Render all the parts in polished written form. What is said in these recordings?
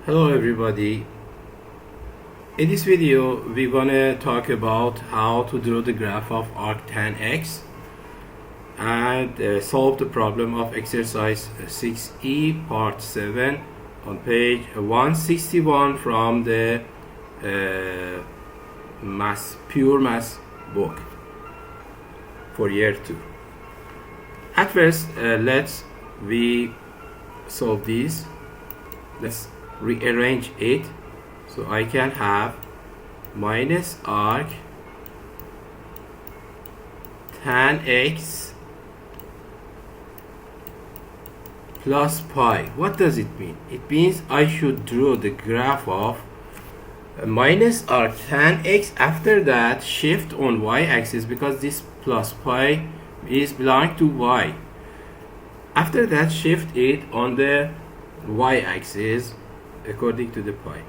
Hello everybody. In this video we're gonna talk about how to draw the graph of arctanx and solve the problem of exercise 6e part 7 on page 161 from the pure math book for year 2. At first let's solve this. Let's rearrange it so I can have minus arc tan x plus pi. What does it mean? It means I should draw the graph of minus arc tan x. After that, shift on y-axis because this plus pi is belong to y. After that, shift it on the y-axis according to the pi.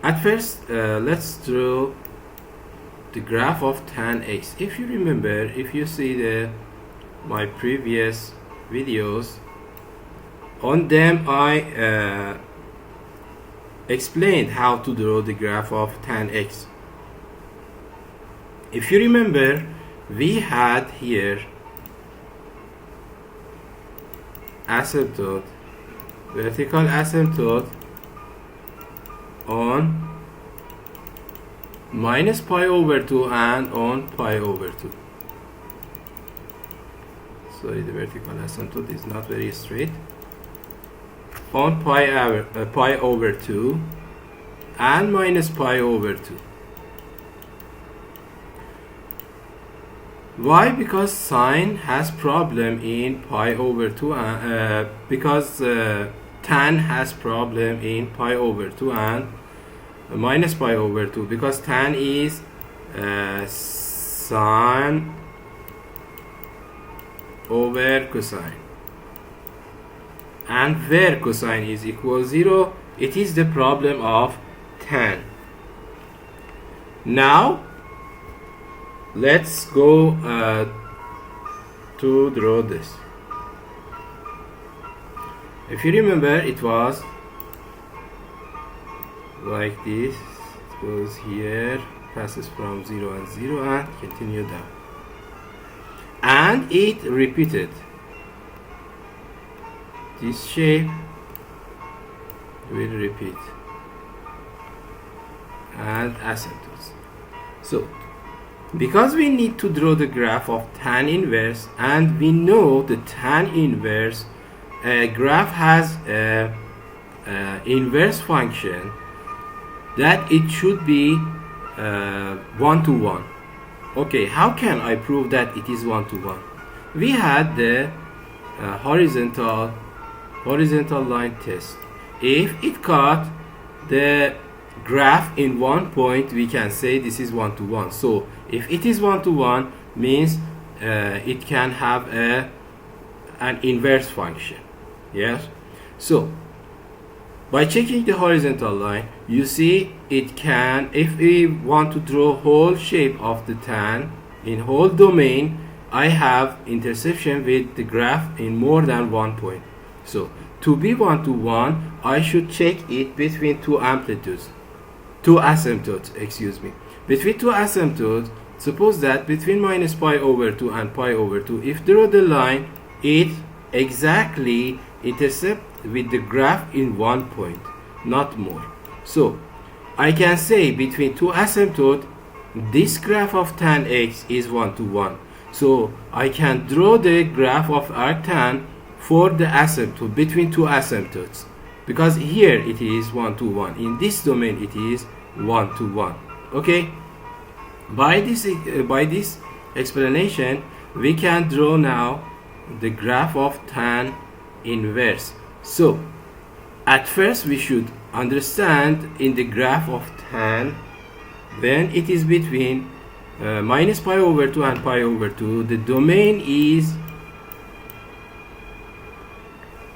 At first, let's draw the graph of tan x. If you remember, if you see my previous videos, on them I explained how to draw the graph of tan x. If you remember, we had here asymptote, vertical asymptote on minus pi over 2 and on pi over 2. Sorry, the vertical asymptote is not very straight. On pi over 2 and minus pi over 2. Why? Because sine has problem in pi over 2 because tan has problem in pi over 2 and minus pi over 2 because tan is sine over cosine, and where cosine is equal 0, it is the problem of tan. Now let's go to draw this. If you remember, it was like this. It goes here, passes from 0 and 0 and continue down, and it repeated this shape will repeat and asymptotes. So because we need to draw the graph of tan inverse, and we know the tan inverse graph has a inverse function that it should be 1 to 1. Okay, how can I prove that it is 1 to 1? We had the horizontal line test. If it cut the graph in one point, we can say this is 1 to 1. So if it is 1 to 1, means it can have an inverse function. Yes. So by checking the horizontal line, you see it can, if we want to draw whole shape of the tan in whole domain, I have intersection with the graph in more than one point. So to be 1 to 1, I should check it between two asymptotes, excuse me. Between two asymptotes, suppose that between minus pi over 2 and pi over 2, if draw the line, it exactly intercept with the graph in one point, not more. So I can say between two asymptotes, this graph of tan x is 1 to 1. So I can draw the graph of arctan for the asymptote, between two asymptotes, because here it is 1 to 1. In this domain it is 1 to 1. Okay, by this explanation we can draw now the graph of tan inverse. So at first we should understand in the graph of tan, when it is between minus pi over 2 and pi over 2, the domain is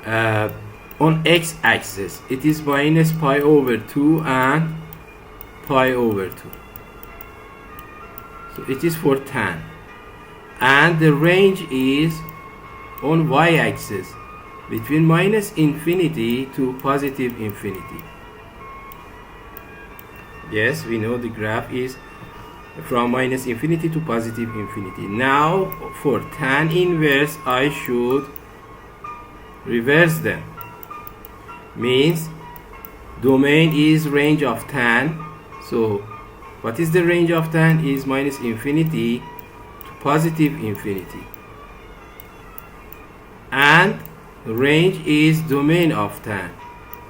on x-axis. It is minus pi over 2 and pi over 2. So it is for tan, and the range is on y-axis between minus infinity to positive infinity. Yes, we know the graph is from minus infinity to positive infinity. Now for tan inverse, I should reverse them. Means domain is range of tan. So what is the range of tan? Is minus infinity to positive infinity, and range is domain of tan,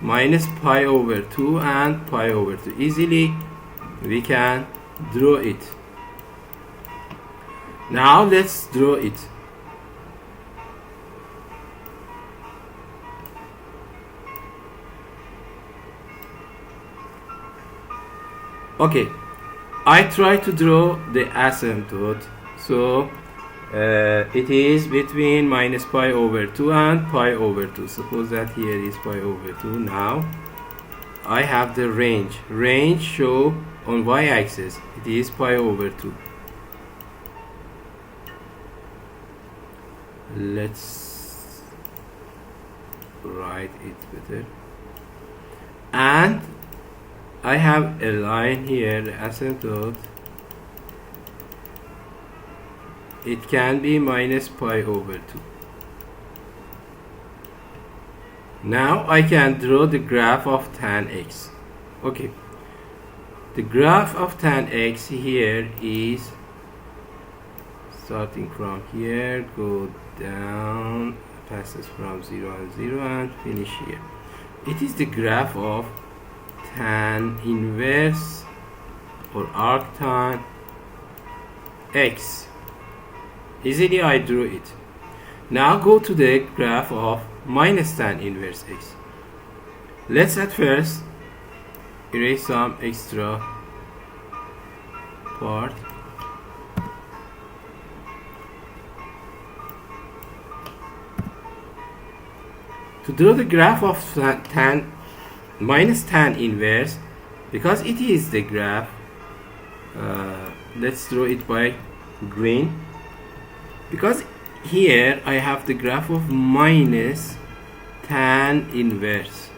minus pi over 2 and pi over 2. Easily we can draw it. Now let's draw it. Okay, I try to draw the asymptote. So it is between minus pi over 2 and pi over 2. Suppose that here is pi over 2. Now I have the range. Range show on y-axis. It is pi over 2. Let's write it better. And I have a line here, the asymptote. It can be minus pi over 2. Now I can draw the graph of tan x. Okay, the graph of tan x here is starting from here, go down, passes from 0 and 0 and finish here. It is the graph of tan inverse or arctan x. Easily I drew it. Now go to the graph of minus tan inverse x. Let's at first erase some extra part. To draw the graph of minus tan inverse, because it is the graph, let's draw it by green. Because here I have the graph of minus tan inverse.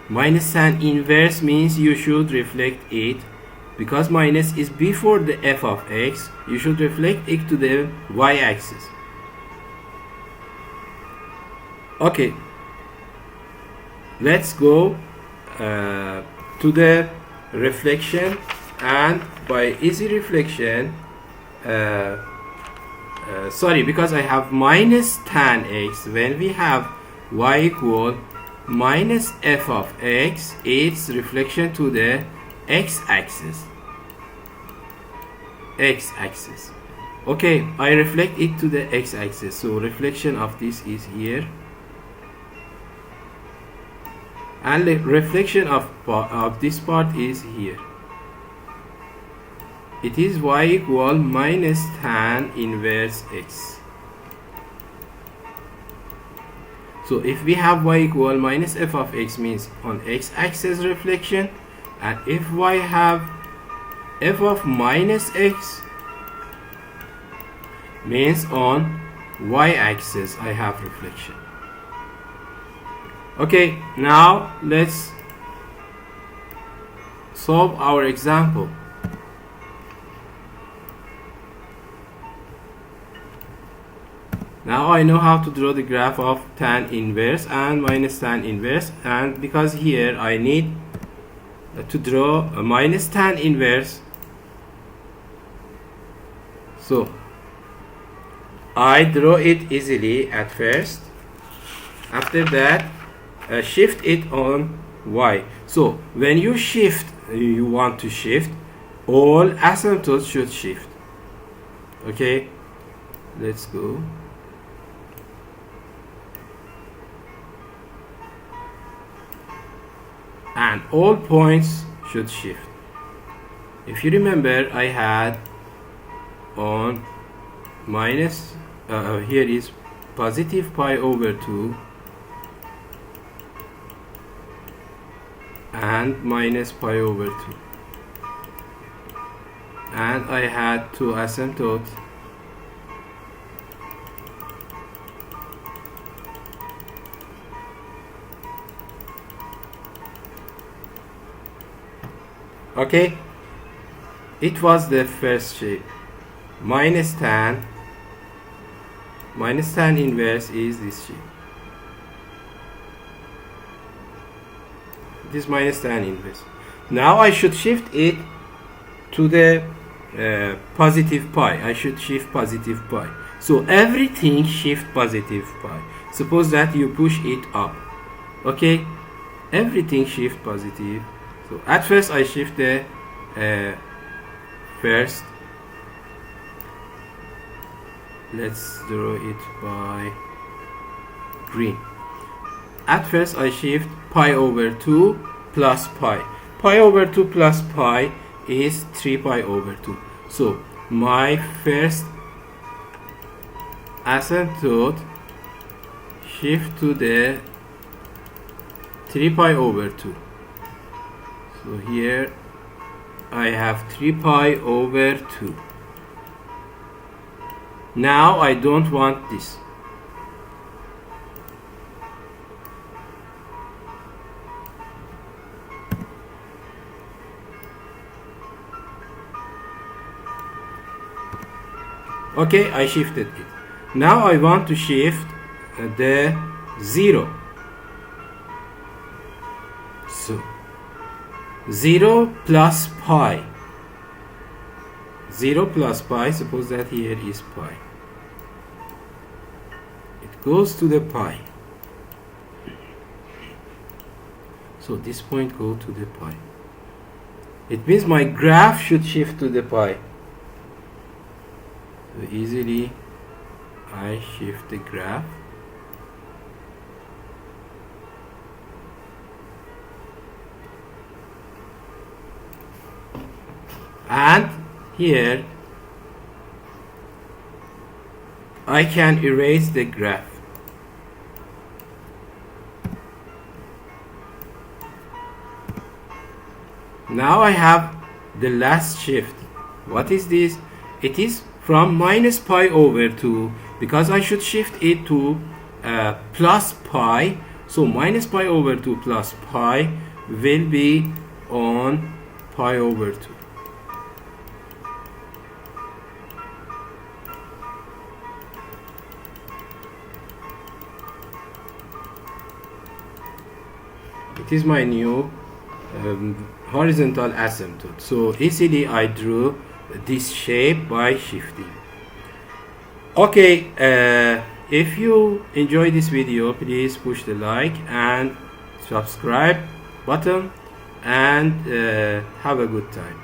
Minus tan inverse means you should reflect it, because minus is before the f of x, you should reflect it to the y-axis. Okay, let's go to the reflection, and by easy reflection, sorry, because I have minus tan x, when we have y equal minus f of x, its reflection to the x-axis. Okay, I reflect it to the x-axis, so reflection of this is here, and the reflection of this part is here. It is y equal minus tan inverse x. So if we have y equal minus f of x, means on x-axis reflection, and if y have f of minus x, means on y-axis I have reflection. Okay, now let's solve our example. Now I know how to draw the graph of tan inverse and minus tan inverse, and because here I need to draw a minus tan inverse, so I draw it easily at first. After that, shift it on y. So when you shift, you want to shift, all asymptotes should shift. Okay, let's go. And all points should shift. If you remember, I had on minus, here is positive pi over 2 and minus pi over 2, and I had two asymptotes Okay, it was the first shape. Minus tan inverse is this shape. This minus tan inverse. Now I should shift it to the positive pi. I should shift positive pi. So everything shift positive pi. Suppose that you push it up. Okay, everything shift positive. So at first I shift the first. Let's draw it by green. At first I shift pi over 2 plus pi. Pi over 2 plus pi is 3 pi over 2. So my first asymptote shift to the 3 pi over 2. So here I have 3 pi over 2. Now I don't want this. Okay, I shifted it. Now I want to shift the 0. So 0 plus pi. 0 plus pi, suppose that here is pi. It goes to the pi. So this point go to the pi. It means my graph should shift to the pi. So easily I shift the graph. And here I can erase the graph. Now I have the last shift. What is this? It is from minus pi over 2, because I should shift it to plus pi. So minus pi over 2 plus pi will be on pi over 2. It is my new horizontal asymptote. So easily I drew this shape by shifting. Okay, if you enjoy this video, please push the like and subscribe button, and have a good time.